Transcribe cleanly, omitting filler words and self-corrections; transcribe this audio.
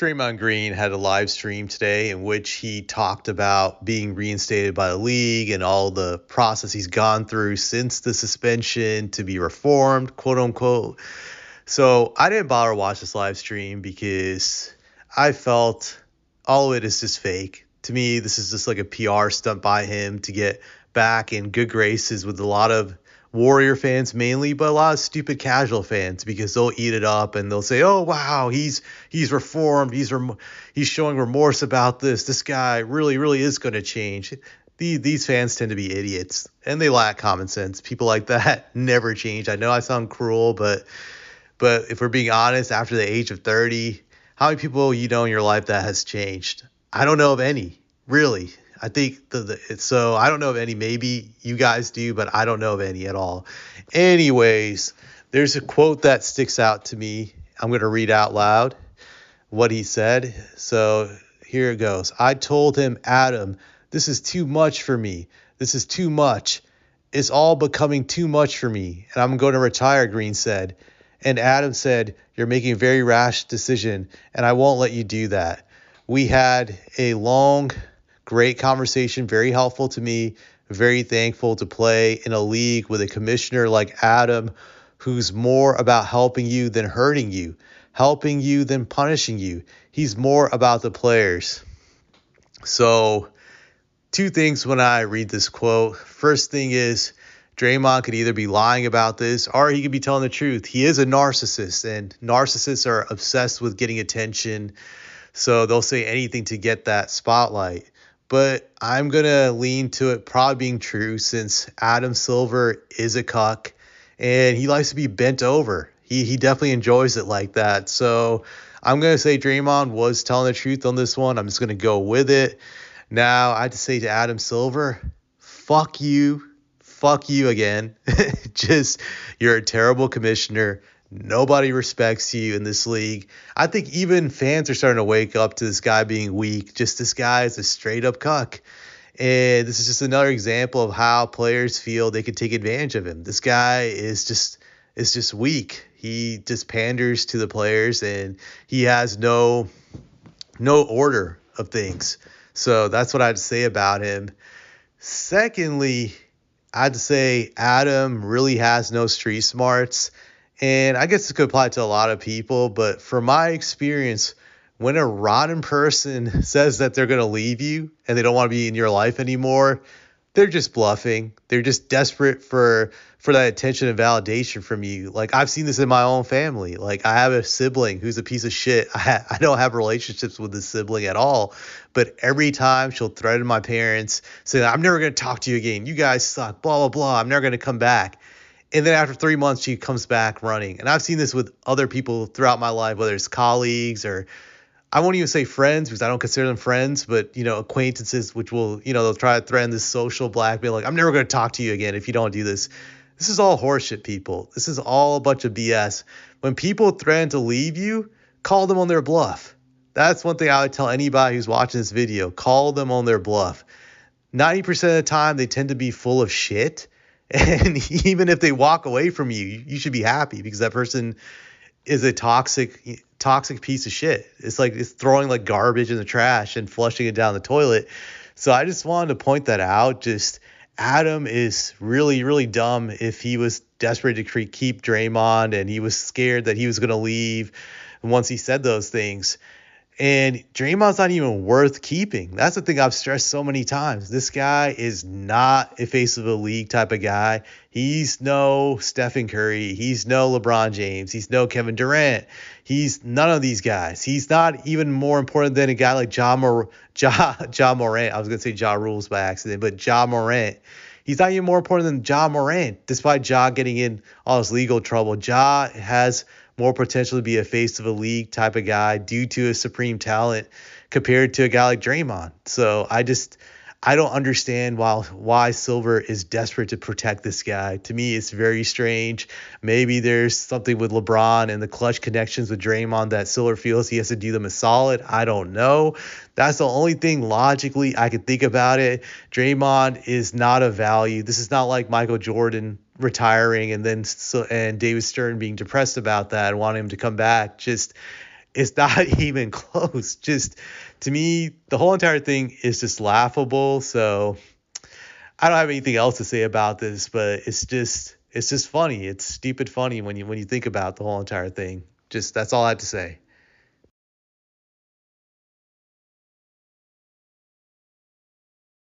Draymond Green had a live stream today in which he talked about being reinstated by the league and all the process he's gone through since the suspension to be reformed, quote unquote. So I didn't bother to watch this live stream because I felt all of it is just fake. To me, this is just like a PR stunt by him to get back in good graces with a lot of Warrior fans mainly, but a lot of stupid casual fans because they'll eat it up and they'll say, "Oh wow, he's reformed. He's showing remorse about this. This guy really is going to change." These fans tend to be idiots and they lack common sense. People like that never change. I know I sound cruel, but if we're being honest, after the age of 30, how many people you know in your life that has changed? I don't know of any, really. I think so I don't know of any. Maybe you guys do, but I don't know of any at all. Anyways, there's a quote that sticks out to me. I'm going to read out loud what he said. So here it goes. I told him, Adam, this is too much for me. This is too much. It's all becoming too much for me, and I'm going to retire, Green said. And Adam said, you're making a very rash decision, and I won't let you do that. We had a long, great conversation, very helpful to me, very thankful to play in a league with a commissioner like Adam, who's more about helping you than hurting you, helping you than punishing you. He's more about the players. So, two things when I read this quote. First thing is, Draymond could either be lying about this or he could be telling the truth. He is a narcissist, and narcissists are obsessed with getting attention, so they'll say anything to get that spotlight. But I'm going to lean to it probably being true since Adam Silver is a cuck and he likes to be bent over. He definitely enjoys it like that. So I'm going to say Draymond was telling the truth on this one. I'm just going to go with it. Now, I have to say to Adam Silver, fuck you. Fuck you again. Just, you're a terrible commissioner. Nobody respects you in this league. I think even fans are starting to wake up to this guy being weak. Just this guy is a straight up cuck. And this is just another example of how players feel they can take advantage of him. This guy is just weak. He just panders to the players and he has no order of things. So that's what I had to say about him. Secondly, I'd say Adam really has no street smarts. And I guess it could apply to a lot of people. But from my experience, when a rotten person says that they're going to leave you and they don't want to be in your life anymore, they're just bluffing. They're just desperate for that attention and validation from you. Like, I've seen this in my own family. Like, I have a sibling who's a piece of shit. I don't have relationships with this sibling at all. But every time she'll threaten my parents, saying, I'm never going to talk to you again. You guys suck, blah, blah, blah. I'm never going to come back. And then after 3 months, she comes back running. And I've seen this with other people throughout my life, whether it's colleagues or I won't even say friends because I don't consider them friends, but, acquaintances, which will, they'll try to threaten this social blackmail. Like, I'm never going to talk to you again if you don't do this. This is all horseshit, people. This is all a bunch of BS. When people threaten to leave you, call them on their bluff. That's one thing I would tell anybody who's watching this video. Call them on their bluff. 90% of the time, they tend to be full of shit. And even if they walk away from you, you should be happy because that person is a toxic piece of shit. It's like it's throwing like garbage in the trash and flushing it down the toilet. So I just wanted to point that out. Just Adam is really, really dumb if he was desperate to keep Draymond and he was scared that he was going to leave once he said those things. And Draymond's not even worth keeping. That's the thing I've stressed so many times. This guy is not a face of the league type of guy. He's no Stephen Curry. He's no LeBron James. He's no Kevin Durant. He's none of these guys. He's not even more important than a guy like Ja Morant. I was going to say Ja Rules by accident, but Ja Morant. He's not even more important than Ja Morant, despite Ja getting in all this legal trouble. Ja has more potential to be a face of a league type of guy due to his supreme talent compared to a guy like Draymond. So I don't understand why Silver is desperate to protect this guy. To me, it's very strange. Maybe there's something with LeBron and the clutch connections with Draymond that Silver feels he has to do them a solid. I don't know. That's the only thing logically I could think about it. Draymond is not of value. This is not like Michael Jordan retiring and David Stern being depressed about that and wanting him to come back. Just It's not even close. Just to me, the whole entire thing is just laughable. So I don't have anything else to say about this, but it's just funny. It's stupid funny when you think about the whole entire thing. Just that's all I have to say.